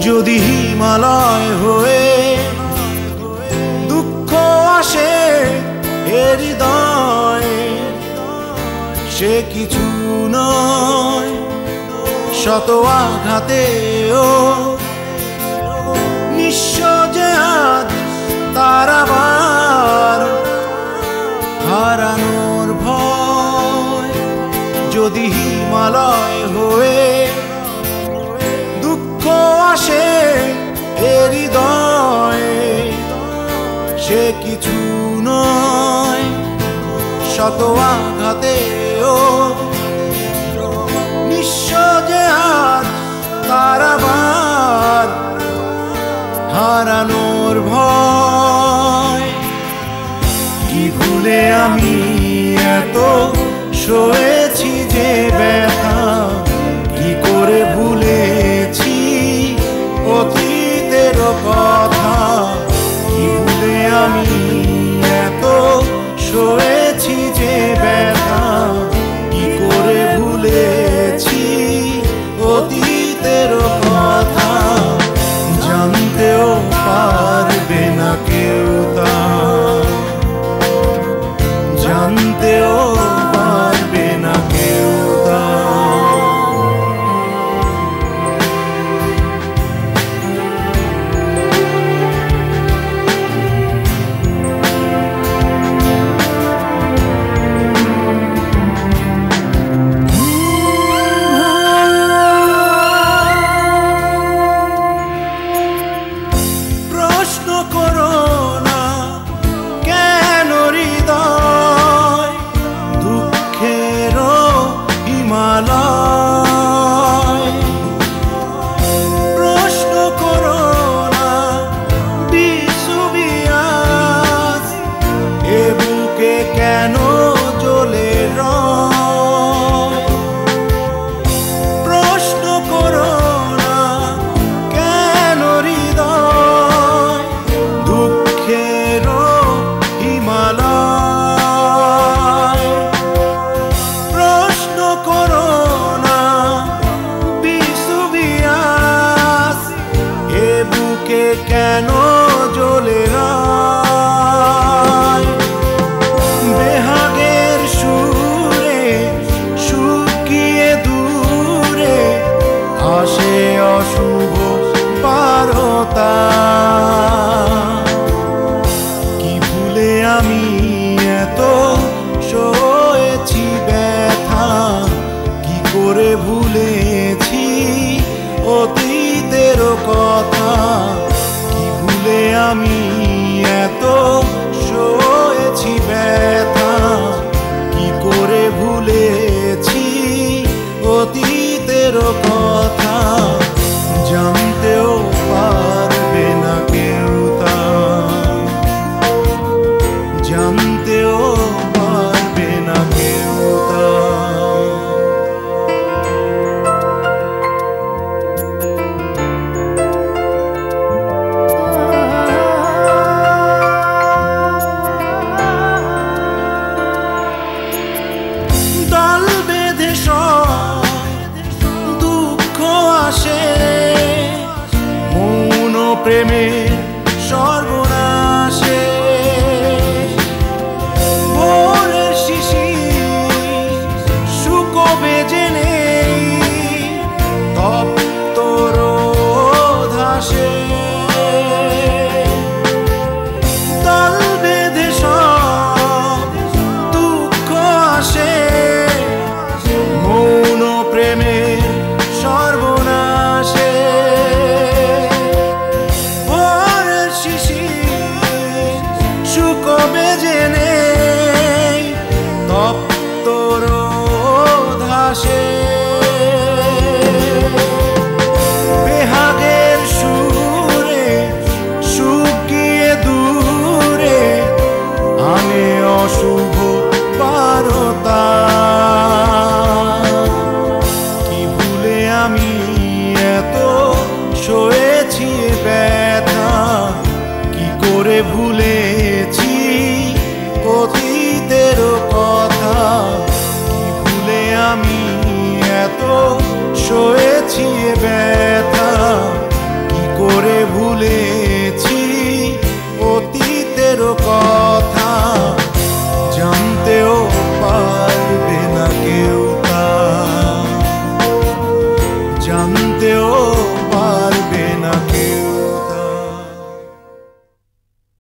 যদি হিমালয় হয়ে দুঃখ আসে এ হৃদয়ে, সে কিছু নয় শত আঘাতেও নিঃস্ব যে আজ তার আবার হারানোর ভয়। যদি হিমালয় হয়ে দুঃখ আসে এ হৃদয়ে, সে কিছু নয় শত আঘাতেও নিঃস্ব যে আজ তার আবার হারানোর ভয়। কি ভুলে আমি এত সয়েছি যে ব্যথা, কি করে ভুলেছি অতীতের কথা। কি ভুলে আমি এত সয়েছি যে ব্যথা, কি করে ভুলেছি অতীতের কথা। জানতেও পারবে না কেউ তা, জানতেও পারবে না কেউ তা। প্রশ্ন করো না কেন হৃদয় দুঃখেরও হিমালয়। প্রশ্ন করো না বিসুবিয়াস এ বুকে কেন জ্বলে রয়। প্রশ্ন করো না কেন হৃদয় দুঃখেরও হিমালয়। প্রশ্ন করো না বিসুবিয়াস এ বুকে কেন জ্বলে রয়। বেহাগের সুরে শুকিয়ে দূরে আসে অশুভ বারতা। কি ভুলে আমি এত সয়েছি ব্যথা, কি করে ভুলেছি অতীতের কথা। কি ভুলে আমি এত সয়েছি ব্যথা, কি করে ভুলেছি অতীতের কথা। জানতেও পারবে না কেউ তা, জানতেও পারবে না কেউ তা। দল বেঁধে সব ভুলে